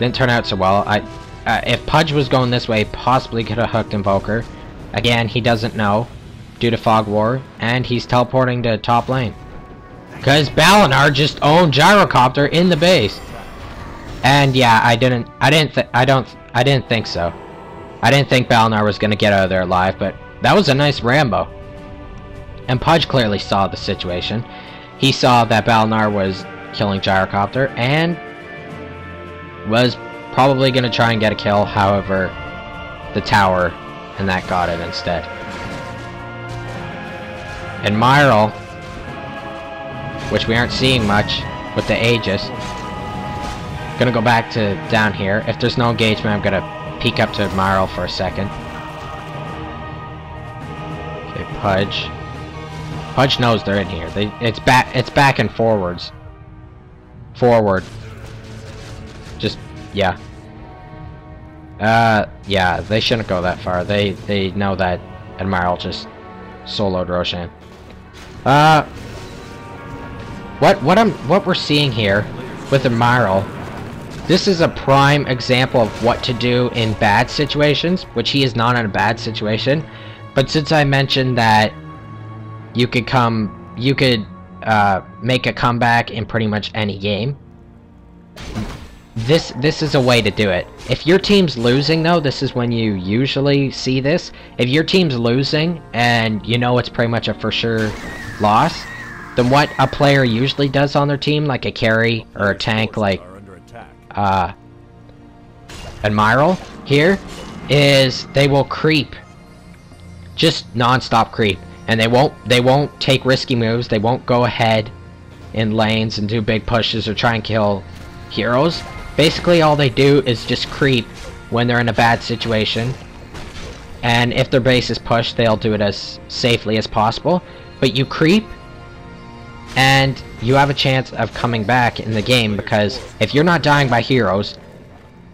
Didn't turn out so well. If Pudge was going this way, possibly could have hooked Invoker. Again, he doesn't know due to Fog War, and he's teleporting to top lane. Because Balinar just owned Gyrocopter in the base. And yeah, I didn't think so. I didn't think Balinar was gonna get out of there alive, but that was a nice Rambo. And Pudge clearly saw the situation. He saw that Balinar was killing Gyrocopter and was probably gonna try and get a kill, however, the tower and that got it instead. And Myrtle, which we aren't seeing much with the Aegis, gonna go back to down here. If there's no engagement, I'm gonna peek up to Myrtle for a second. Okay, Pudge. Pudge knows they're in here. It's back and forwards. Forward. Just yeah. Yeah, they shouldn't go that far. They know that Admiral just soloed Roshan. What we're seeing here with Admiral, this is a prime example of what to do in bad situations, which he is not in a bad situation. But since I mentioned that you could make a comeback in pretty much any game, this is a way to do it. If your team's losing though, this is when you usually see this. If your team's losing and you know it's pretty much a for sure loss, then what a player usually does on their team, like a carry or a tank like Admiral here, is they will creep. Just non-stop creep. And they won't take risky moves. They won't go ahead in lanes and do big pushes or try and kill heroes. Basically all they do is just creep when they're in a bad situation. And if their base is pushed, they'll do it as safely as possible. But you creep and you have a chance of coming back in the game, because if you're not dying by heroes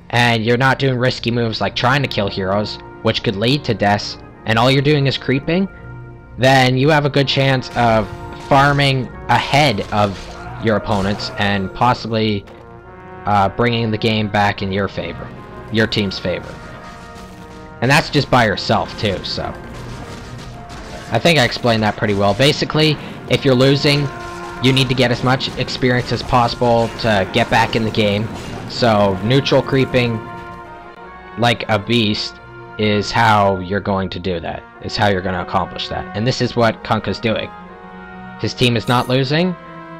and you're not doing risky moves like trying to kill heroes, which could lead to deaths, and all you're doing is creeping, then you have a good chance of farming ahead of your opponents and possibly bringing the game back in your favor, your team's favor. And that's just by yourself too, so I think I explained that pretty well. Basically, if you're losing, you need to get as much experience as possible to get back in the game. So neutral creeping like a beast is how you're going to do that, is how you're going to accomplish that. And this is what Canuck's doing. His team is not losing,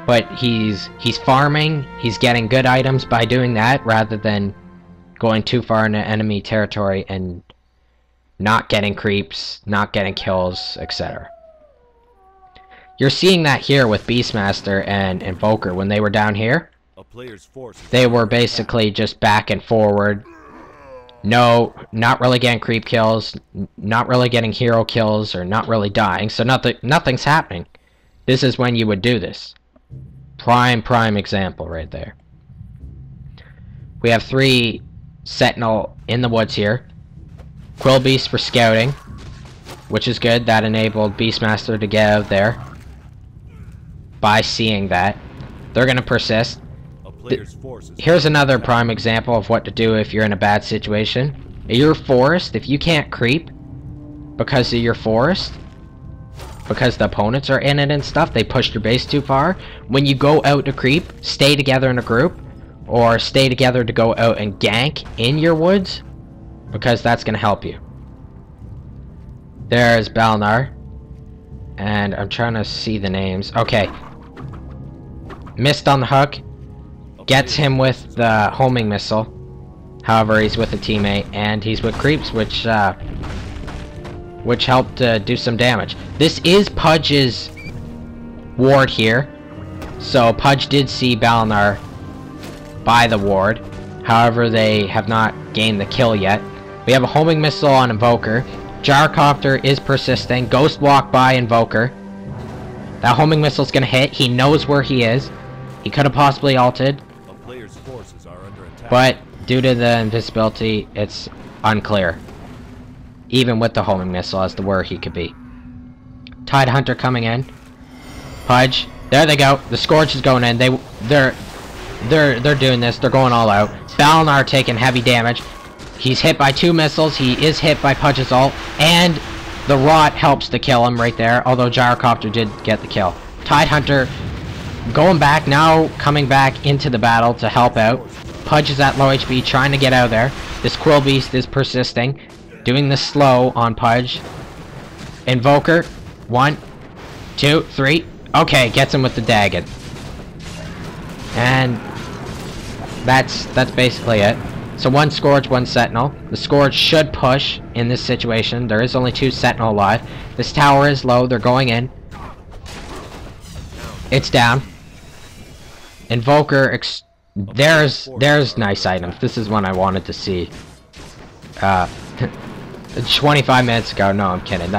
but he's farming, he's getting good items by doing that, rather than going too far into enemy territory and not getting creeps, not getting kills, etc. You're seeing that here with Beastmaster and Invoker. When they were down here, they were basically just back and forward. No, not really getting creep kills, not really getting hero kills, or not really dying, so nothing's happening. This is when you would do this. Prime example right there. We have 3 Sentinel in the woods here. Quill Beast for scouting, which is good. That enabled Beastmaster to get out there by seeing that. They're going to persist. Here's another prime example of what to do if you're in a bad situation. Your forest, if you can't creep because of your forest, because the opponents are in it and stuff, they pushed your base too far, when you go out to creep, stay together in a group, or stay together to go out and gank in your woods, because that's going to help you. There's Balinar, and I'm trying to see the names. Okay. Missed on the hook. Gets him with the homing missile. However, he's with a teammate, and he's with creeps, which helped do some damage. This is Pudge's ward here, so Pudge did see Balinar by the ward. However, they have not gained the kill yet. We have a homing missile on Invoker. Gyrocopter is persisting. Ghost walk by Invoker. That homing missile's gonna hit. He knows where he is. He could have possibly ulted, but due to the invisibility, it's unclear, even with the homing missile, as to where he could be. Tide Hunter coming in. Pudge. There they go. The Scourge is going in. They're doing this. They're going all out. Balnar taking heavy damage. He's hit by 2 missiles. He is hit by Pudge's ult. And the Rot helps to kill him right there. Although Gyrocopter did get the kill. Tidehunter going back now, coming back into the battle to help out. Pudge is at low HP, trying to get out of there. This Quill Beast is persisting. Doing the slow on Pudge. Invoker. 1, 2, 3. Okay, gets him with the Daggett. And that's basically it. So 1 Scourge, 1 Sentinel. The Scourge should push in this situation. There is only 2 Sentinel alive. This tower is low. They're going in. It's down. Invoker. There's nice items. This is one I wanted to see. 25 minutes ago. No, I'm kidding.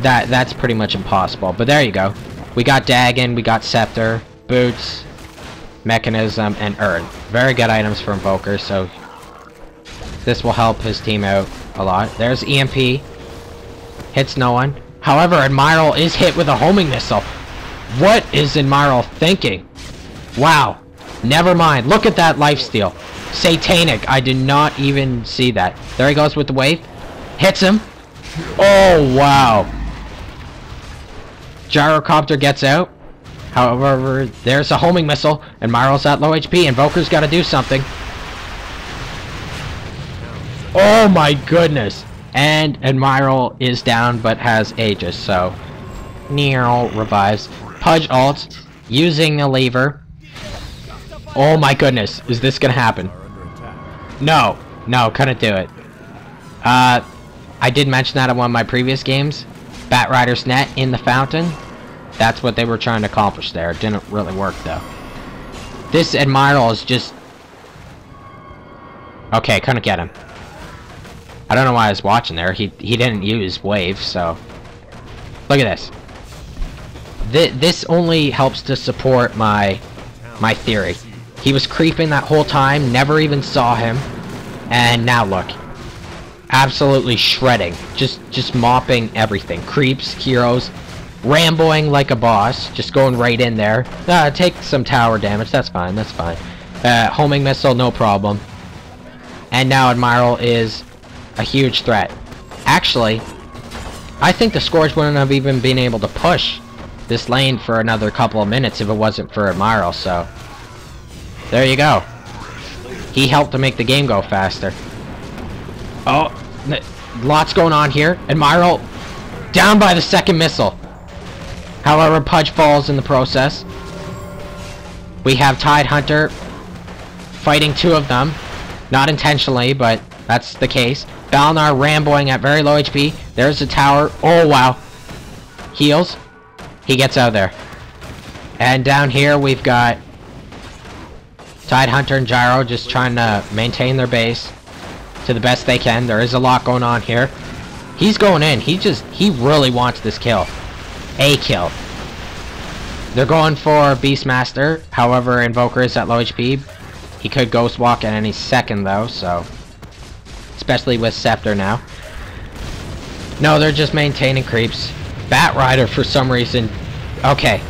That's pretty much impossible. But there you go. We got Dagon. We got Scepter, Boots, Mechanism, and Urn. Very good items for Invoker. So this will help his team out a lot. There's EMP. Hits no one. However, Admiral is hit with a homing missile. What is Admiral thinking? Wow. Never mind. Look at that lifesteal. Satanic. I did not even see that. There he goes with the wave. Hits him. Oh, wow. Gyrocopter gets out. However, there's a homing missile. Admiral's at low HP. Invoker's got to do something. Oh my goodness. And Admiral is down but has Aegis, so Neo revives. Pudge ults, using a lever. Oh my goodness, is this gonna happen? No, couldn't do it. I did mention that in one of my previous games. Batrider's net in the fountain. That's what they were trying to accomplish there. It didn't really work though. This Admiral is just... Okay, couldn't get him. I don't know why I was watching there. He didn't use wave, so... Look at this. This only helps to support my theory. He was creeping that whole time, never even saw him, and now look. Absolutely shredding. Just mopping everything. Creeps, heroes, Ramboing like a boss, just going right in there. Take some tower damage, that's fine, that's fine. Homing missile, no problem. And now Admiral is a huge threat. Actually, I think the Scourge wouldn't have even been able to push this lane for another couple of minutes if it wasn't for Admiral, so... There you go. He helped to make the game go faster. Oh, lots going on here. Admiral down by the second missile. However, Pudge falls in the process. We have Tidehunter fighting 2 of them. Not intentionally, but that's the case. Balnar Ramboing at very low HP. There's the tower. Oh, wow. Heals. He gets out of there. And down here, we've got Tidehunter and Gyro just trying to maintain their base to the best they can. There is a lot going on here. He's going in. He really wants this kill. A kill. They're going for Beastmaster. However, Invoker is at low HP. He could Ghost Walk at any second, though, so... Especially with Scepter now. No, they're just maintaining creeps. Batrider, for some reason... Okay.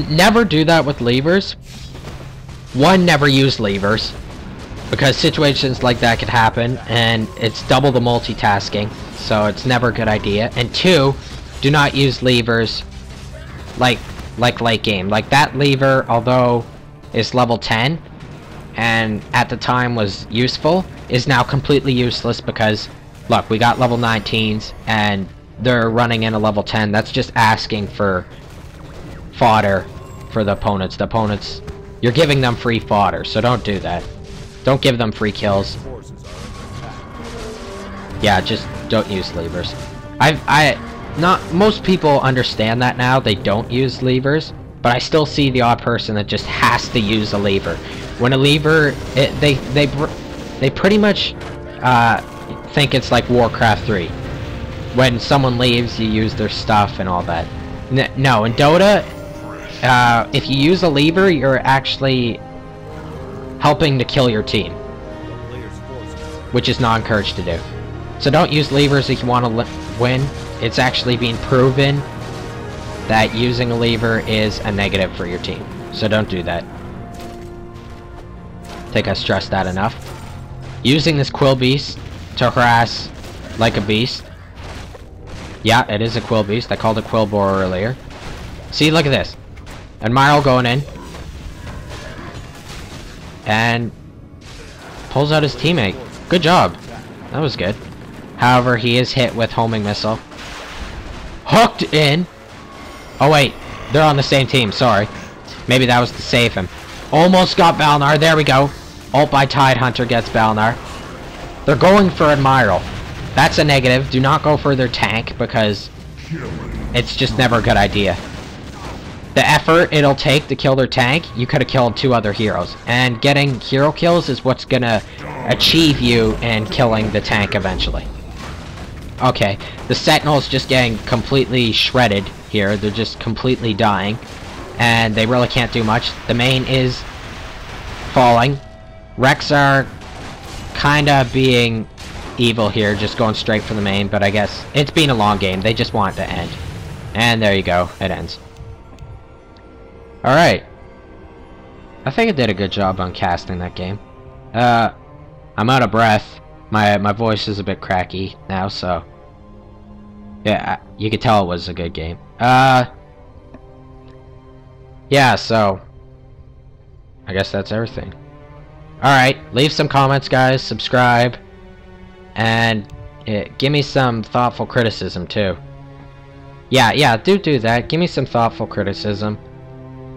Never do that with levers. One, never use levers. Because situations like that could happen, and it's double the multitasking. So it's never a good idea. And 2, do not use levers like late game. Like that lever, although is level 10, and at the time was useful, is now completely useless because, look, we got level 19s, and they're running in a level 10. That's just asking for fodder for the opponents. The opponents, you're giving them free fodder, so don't do that. Don't give them free kills. Yeah, just don't use levers. Not most people understand that now. They don't use levers, but I still see the odd person that just has to use a lever. When a lever, they pretty much think it's like Warcraft 3. When someone leaves, you use their stuff and all that. No, in Dota, if you use a lever, you're actually helping to kill your team, which is not encouraged to do. So don't use levers if you want to win. It's actually been proven that using a lever is a negative for your team. So don't do that. I think I stressed that enough. using this Quill Beast to harass like a beast. Yeah, it is a Quill Beast. I called it Quill Boar earlier. See, look at this. Admiral going in. And pulls out his teammate. Good job. That was good. However, he is hit with homing missile. Hooked in. Oh wait, they're on the same team, sorry. Maybe that was to save him. Almost got Balnar, there we go. Ult by Tidehunter gets Balnar. They're going for Admiral. That's a negative. Do not go for their tank because it's just never a good idea. The effort it'll take to kill their tank, you could have killed 2 other heroes. And getting hero kills is what's gonna achieve you in killing the tank eventually. Okay, the Sentinel's just getting completely shredded here. They're just completely dying. And they really can't do much. The main is falling. Rex are kinda being evil here, just going straight for the main, but I guess it's been a long game. They just want it to end. And there you go, it ends. Alright. I think I did a good job on casting that game. I'm out of breath. My voice is a bit cracky now, so yeah, you could tell it was a good game. Yeah, so I guess that's everything. Alright, leave some comments, guys, subscribe, and give me some thoughtful criticism, too. Yeah, do that. Give me some thoughtful criticism,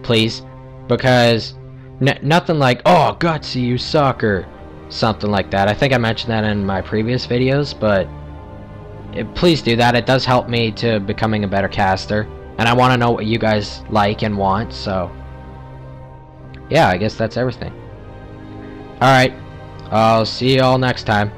please, because nothing like, oh, Gutsy, you suck, or something like that. I think I mentioned that in my previous videos, but please do that. It does help me to becoming a better caster, and I want to know what you guys like and want, so yeah, I guess that's everything. Alright, I'll see you all next time.